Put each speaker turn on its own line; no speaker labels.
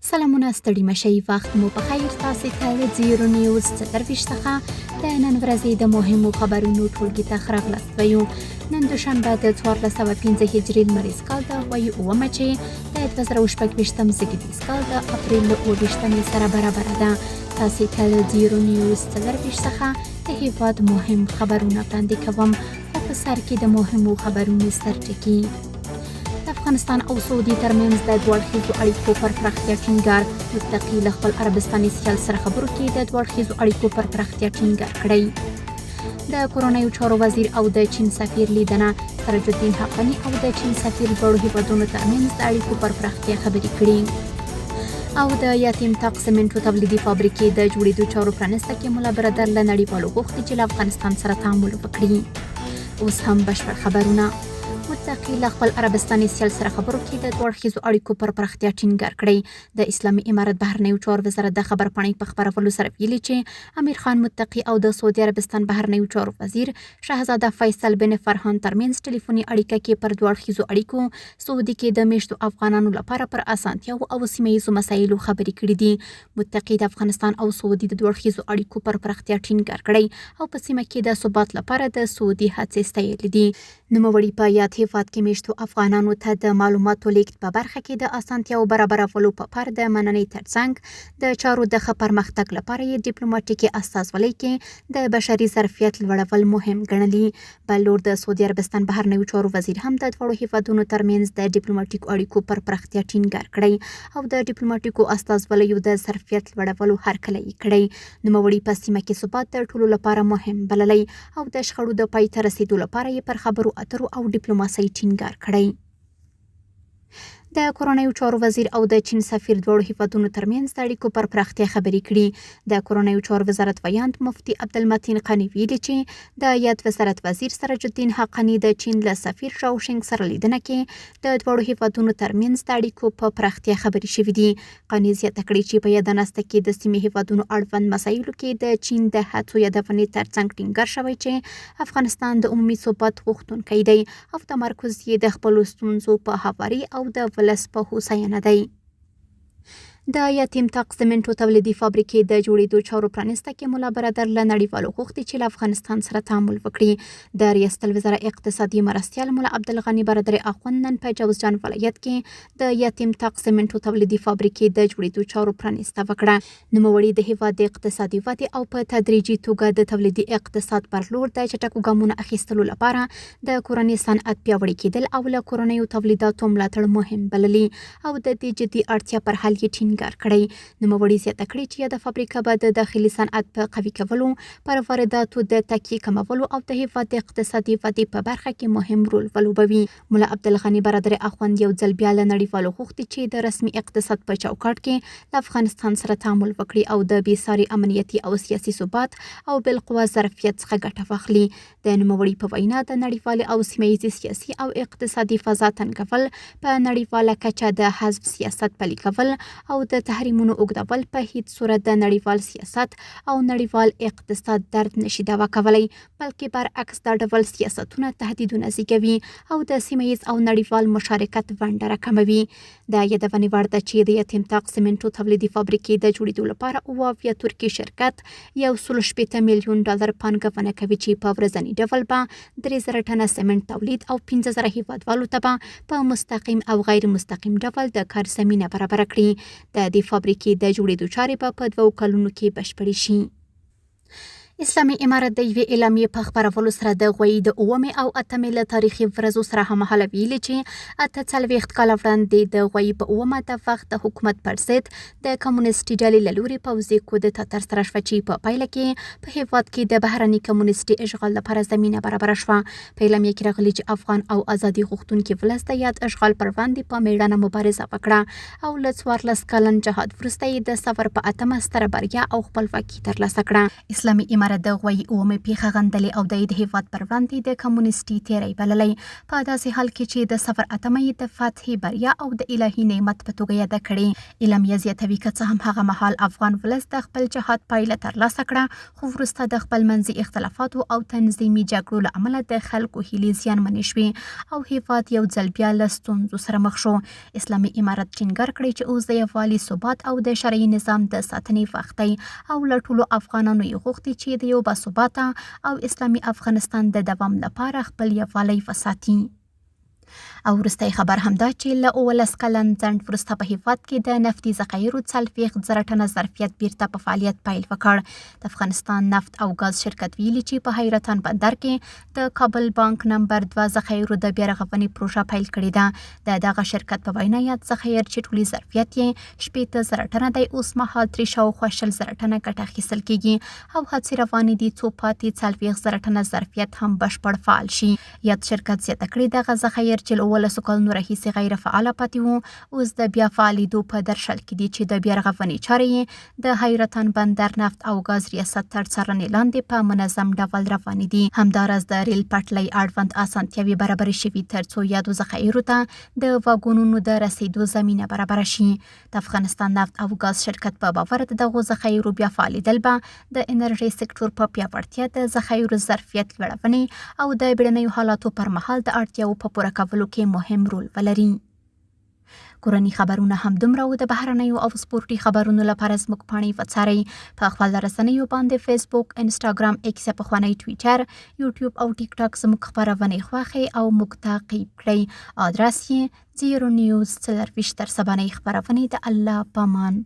سلامونه ستړي مشئ وخت مو په خیر تاسو ته worldnews 23 څخه د نن ورځې د مهمو خبرونو ټولګي ته راغلاست وایو. نن دوشنبه د 1415 هجري لمریز کال د وایي اومه چې د 2024 زیږدیز کال د اپریل 28 سره برابر ده. تاسو ته worldnews 23 څخه د هیواد مهم خبرونه وړاندې کوم. خو په سر کې د مهمو خبرونو سرټکی افغانستان او سعودي ترمنځ د دوه اړخیزو اړیکو پر پراختیا ټینګار. متقي له خپل عربستاني سیال سره خبرو کې د دوه اړخیزو اړیکو پر پراختیا ټینګار کړی. د کورنیو چارو وزیر او د چین سفیر لیدنه. سراج حقانی او د چین سفیر دواړو هیوادونو ترمنځ د اړیکو پر پراختیا خبرې کړي. او د یتیم طاق سمنټو تولیدي فابریکې د جوړېدو چارو پرانسته کې ملا برادر له نړیوالو غوښتي چې له افغانستان سره تعامل وکړي. اوس هم بشپړ خبرونه. متقي له خپل عربستاني سیال سره خبرو کې د دوه اړخیزو اړیکو پر پراختیا ټینګار کړی. د اسلامي امارت بهرنیو چارو وزارت د خبرپاڼې په خپرولو سره ویلي چې امیر خان متقي او د سعودي عربستان بهرنیو چارو وزیر شهزاده فیصل بن فرحان ترمنځ ټلیفوني اړیکه کې پر دوه اړخیزو اړیکو سعودي کې د میشتو افغانانو لپاره پر اسانتیاو او سیمه‌ییزو مسایلو خبرې کړې دي. متقي د افغانستان او سعودي د دوه اړخیزو اړیکو پر پراختیا ټینګار کړی او په سیمه کې د ثبات لپاره د سعودي هڅې ستایلې دي. نوموړي په یاد هیواد کې میشتو افغانانو ته د معلوماتو لیږد په برخه کې د اسانتیاو برابرولو په پار د مننې ترڅنګ د چارو د ښه پرمختګ لپاره یې ډیپلوماټیکي استازولۍ کې د بشري ظرفیت لوړول مهم ګڼلي. بل لور د سعودي عربستان بهرنیو چارو وزیر هم د دواړو هیوادونو ترمنځ د ډیپلوماټیکو اړیکو پر پراختیا ټینګار کړی او د ډیپلوماټیکو استازولیو د ظرفیت لوړولو هرکلی یې کړی. نوموړي په سیمه کې ثبات د ټولو لپاره مهم بللی او د شخړو د پای ته رسیدو لپاره یې پر خبرو اترو او ډیپلوماسۍ ټینګار کړی. د کورنیو چارو وزیر او د چین سفیر دواړو هیوادونو ترمنځ د اړیکو پر پراختیا خبرې کړي. د کورنیو چارو وزارت ویاند مفتي عبدالمتین قانی ویلي چې د یاد وزارت وزیر سراج حقانی د چین له سفیر شاوشنګ سره لیدنه کې د دواړو هیوادونو ترمنځ د اړیکو په پراختیا خبرې شوې دي. قانی زیاته کړې چې په یادناسته کې د سیمې هیوادونو اړوند مسایلو کې د چین د هڅو یادونې ترڅنګ ټینګار شوی چې افغانستان د عمومي ثبات غوښتونکی دی او تمرکز یې د خپلو ستونزو په هواري او د ولس په هوساینه دی. د یتیم طاق سمنټو تولیدي فابریکې د جوړېدو چارو پرانسته کې ملا برادر له نړیوالو غوښتي چې له افغانستان سره تعامل وکړي. د ریاست الوزرا اقتصادي مرستیال ملا عبدالغني برادر اخوند نن په جوزجان ولایت کې د یتیم طاق سمنټو تولیدي فابریکې د جوړېدو چارو پرانسته وکړه. نوموړي د هیواد د اقتصادي ودې او په تدریجي توګه د تولیدي اقتصاد پر لور د چټکو ګامونو اخیستلو لپاره د کورني صنعت پیاوړي کېدل او له کورنیو تولیداتو ملاتړ مهم بللي او د دې جدي اړتیا پر حل یې کړی. نوموړي زیاته کړې چې دا فابریکه به د داخلي صنعت په قوي کولو، پر وارداتو د تکیې کمولو او د هیواد د اقتصادي ودې په برخه کې مهم رول ولوبوي. ملا عبدالغني برادر اخوند یو ځل بیا له نړیوالو غوښتي چې د رسمي اقتصاد په چوکاټ کې له افغانستان سره تعامل وکړي او د بېساري امنیتي او سیاسي ثبات او بالقوه ظرفیت څخه ګټه واخلي. د نوموړي په وینا د نړیوالې او سیمه‌ییزې سیاسي او اقتصادي فضا تنګول، په نړیواله کچه د حزب سیاست پلي کول او د تحریمونو اوږدول په هیڅ صورت د نړیوال سیاست او نړیوال اقتصاد درد نشي دوا کولی، بلکې برعکس دا ډول سیاستونه تهدیدونه زیږوي او د سیمه‌ییز او نړیوال مشارکت ونډه راکموي. د یادونې وړ ده چې د یتیم طاق سمنټو تولیدي فابریکې د جوړېدو لپاره اویا ترکي شرکت $160 میلیون پانګونه کوي چې په ورځني ډول به 3000 ټنه سمنټ تولید او 15000 هیوادوالو ته به په مستقیم او غیر مستقیم ډول د کار زمینه برابر کړي. د دې فابریکې د جوړېدو چارې په 2 کلونو کې بشپړې شي. اسلامي امارت د یوې اعلامیې په خپرولو سره د غویي د 9 او 8 له تاریخي ورځو سره هممهاله ویلي چې 48 کاله وړاندې د غویي په 9 د وخت د حکومت پر ضد د کمونیستي ډلې له لوري پوځي کودتا ترسره شوه چې په پایله کې په هیواد کې د بهرني کمونیستي اشغال لپاره زمینه برابره شوه. په اعلامیې کې راغلي چې افغان او ازادي غوښتونکي ولس د یاد اشغال پر وړاندې په میړانه مبارزه وکړه او له 14 کلن جهاد وروسته یې د سفر په 8 ستره بریا او خپلواکي ترلاسه کړه. اسلامي امارت د غوي اومه پیخه غندلې او د هیواد پر وړاندې د کمونیستي تیری بللې په داسې حال کې چې د سفر اتمې د فتح بریا او د الهي نعمت په توګه یاد کړي. علم یې زیاتوي که څه هم هغه مهال افغان ولس د خپل جهاد پایله ترلاسه کړه، خو وروسته د خپل منځي اختلافاتو او تنظیمي جګړو له امله د خلکو هیلې زیانمنې شوې او هیواد یو ځل بیا له ستونزو سره مخ شو. اسلامي امارت ټینګار کړی چې اوس د یووالي ثبات او د شرعي نظام د ساتنې وخت دی او له ټولو افغانانو یې غوښتي چې د یو باثباته او اسلامي افغانستان د دوام لپاره خپل یووالی وساتي. او وروستی خبر همدا چې له 19 کلن ځنډ وروسته په هیواد کې د نفتي ذخایرو 40,000 ټنه ظرفیت بیرته په فعالیت پیل وکړ. د افغانستان نفت او غاز شرکت ویلي چې په حیرتان بندر کې د کابل بانک نمبر 2 ذخایرو د بیارغونې پروژه پیل کړې ده. د دغه شرکت په وینا یاد ذخایر چې ټولي ظرفیت یې 70,000 ټنه دی، اوس مهال ترې شاوخوا 20,000 ټنه ګټه اخیستل کیږي او هڅې روانې دي څو پاتې 40,000 ټنه ظرفیت هم بشپړ فعال شي. یاد شرکت زیاته کړې دغه ذخایر چې 19 کلونو راهیسې غیر فعاله پاتې وو، اوس د بیا فعالېدو په درشل کې دي چې د بیارغونې چارې یې د حیرتان بندر نفت او غاز ریاست تر څارنې لاندې په منظم ډول روانې دي. همداراز د ریل پټلۍ اړوند اسانتیاوې برابرې شوي تر څو یادو ذخایرو ته د واګونونو د رسیدو زمینه برابره شي. د افغانستان نفت او غاز شرکت په باور د دغو ذخایرو بیا فعالېدل به د انرژۍ سکتور په پیاوړتیا، د ذخایرو ظرفیت لوړونې او د بیړنیو حالاتو پر مهال د اړتیاو په پوره کولو کې مهم رول ولري. کورني خبرونه هم دومره و. د بهرنیو او سپورتي خبرونو لپاره زموږ پاڼې وڅارئ په خپل رسنیو باندې فیسبوک، انسټاګرام، ایکس پخوانی ټویټر، یوټیوب او ټیک ټاک زموږ خبرونه خوښئ او موږ تعقیب کړئ. ادرس یې 0 news 24 خبرونه د الله پامان.